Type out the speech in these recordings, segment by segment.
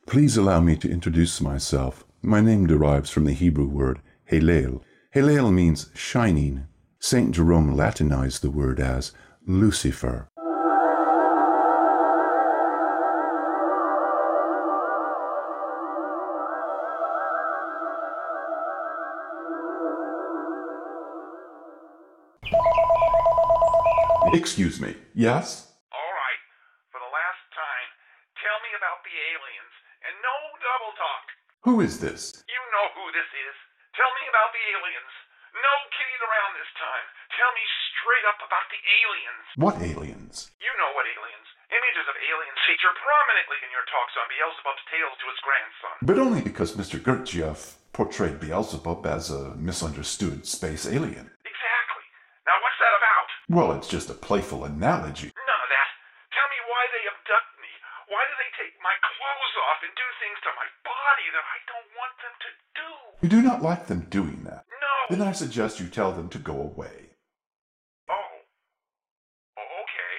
Please allow me to introduce myself. My name derives from the Hebrew word Halel. Halel means shining. St. Jerome Latinized the word as Lucifer. Excuse me, yes? All right, for the last time, tell me about the aliens, and no double talk. Who is this? You know who this is. Tell me about the aliens. No kidding around this time. Tell me straight up about the aliens. What aliens? You know what aliens. Images of aliens feature prominently in your talks on Beelzebub's tales to his grandson. But only because Mr. Gurdjieff portrayed Beelzebub as a misunderstood space alien. Exactly. Now what's that about? Well, it's just a playful analogy. None of that. Tell me why they abduct me. Why do they take my clothes off and do things to my body that I don't want them to do? You do not like them doing that. No. Then I suggest you tell them to go away. Okay.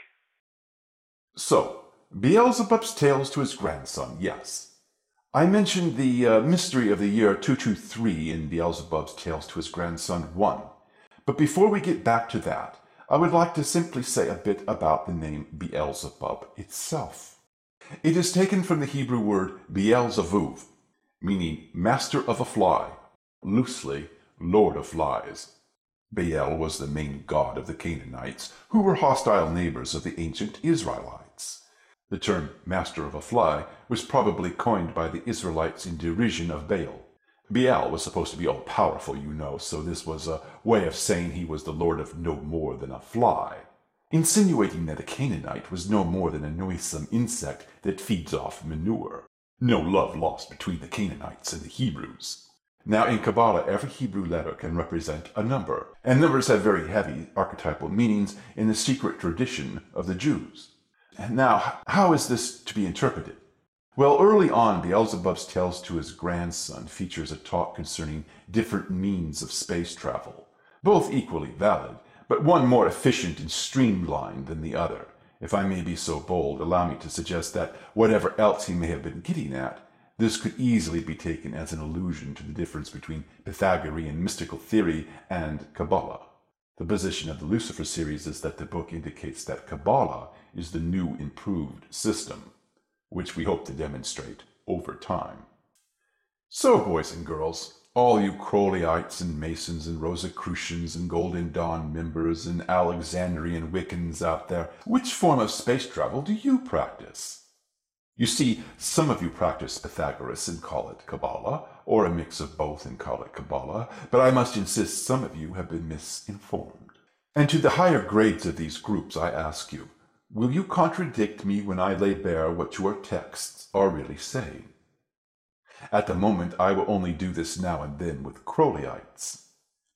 So, Beelzebub's tales to his grandson, yes. I mentioned the mystery of the year 223 in Beelzebub's tales to his grandson 1. But before we get back to that, I would like to simply say a bit about the name Beelzebub itself. It is taken from the Hebrew word Beelzebub, meaning master of a fly, loosely, lord of flies. Baal was the main god of the Canaanites, who were hostile neighbors of the ancient Israelites. The term master of a fly was probably coined by the Israelites in derision of Baal. Baal was supposed to be all-powerful, you know, so this was a way of saying he was the lord of no more than a fly, insinuating that a Canaanite was no more than a noisome insect that feeds off manure. No love lost between the Canaanites and the Hebrews. Now, in Kabbalah, every Hebrew letter can represent a number, and numbers have very heavy archetypal meanings in the secret tradition of the Jews. Now, how is this to be interpreted? Well, early on, Beelzebub's tales to his grandson features a talk concerning different means of space travel, both equally valid, but one more efficient and streamlined than the other. If I may be so bold, allow me to suggest that whatever else he may have been getting at, this could easily be taken as an allusion to the difference between Pythagorean mystical theory and Kabbalah. The position of the Lucifer series is that the book indicates that Kabbalah is the new improved system, which we hope to demonstrate over time. So, boys and girls, all you Crowleyites and Masons and Rosicrucians and Golden Dawn members and Alexandrian Wiccans out there, which form of space travel do you practice? You see, some of you practice Pythagoras and call it Kabbalah, or a mix of both and call it Kabbalah, but I must insist some of you have been misinformed. And to the higher grades of these groups I ask you, will you contradict me when I lay bare what your texts are really saying? At the moment, I will only do this now and then with Crowleyites,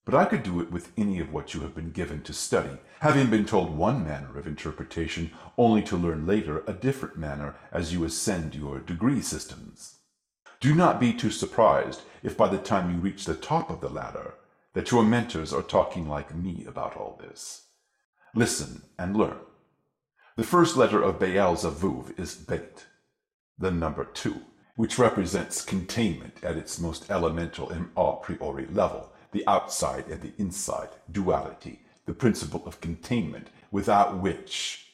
but I could do it with any of what you have been given to study, having been told one manner of interpretation only to learn later a different manner as you ascend your degree systems. Do not be too surprised if by the time you reach the top of the ladder, that your mentors are talking like me about all this. Listen and learn. The first letter of Beelzebub is Bet, the number 2, which represents containment at its most elemental and a priori level, the outside and the inside, duality, the principle of containment, without which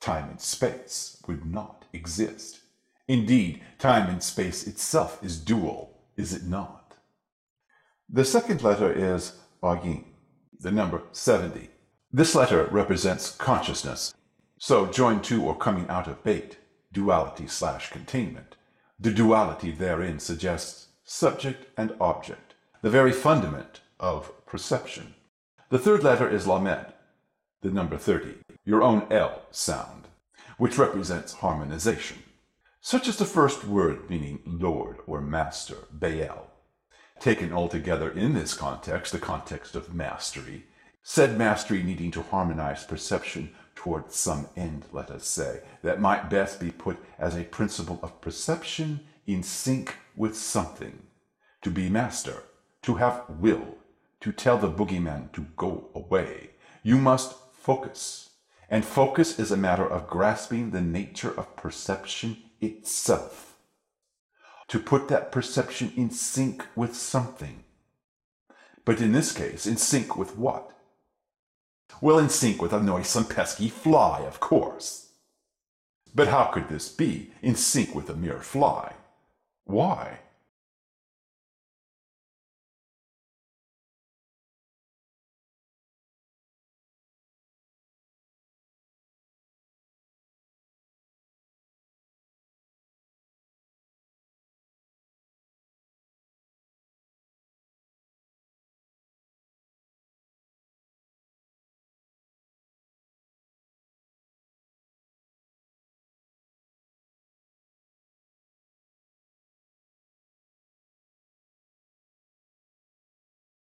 time and space would not exist. Indeed, time and space itself is dual, is it not? The second letter is Agin, the number 70. This letter represents consciousness. So join to or coming out of Beit, duality/containment. The duality therein suggests subject and object, the very fundament of perception. The third letter is Lamed, the number 30, your own L sound, which represents harmonization, such as the first word meaning Lord or Master, Baal. Taken altogether in this context, the context of mastery, said mastery needing to harmonize perception toward some end, let us say, that might best be put as a principle of perception in sync with something. To be master, to have will, to tell the boogeyman to go away, you must focus. And focus is a matter of grasping the nature of perception itself. to put that perception in sync with something. But in this case, in sync with what? Well, in sync with a noisome, pesky fly, of course. But how could this be in sync with a mere fly? Why?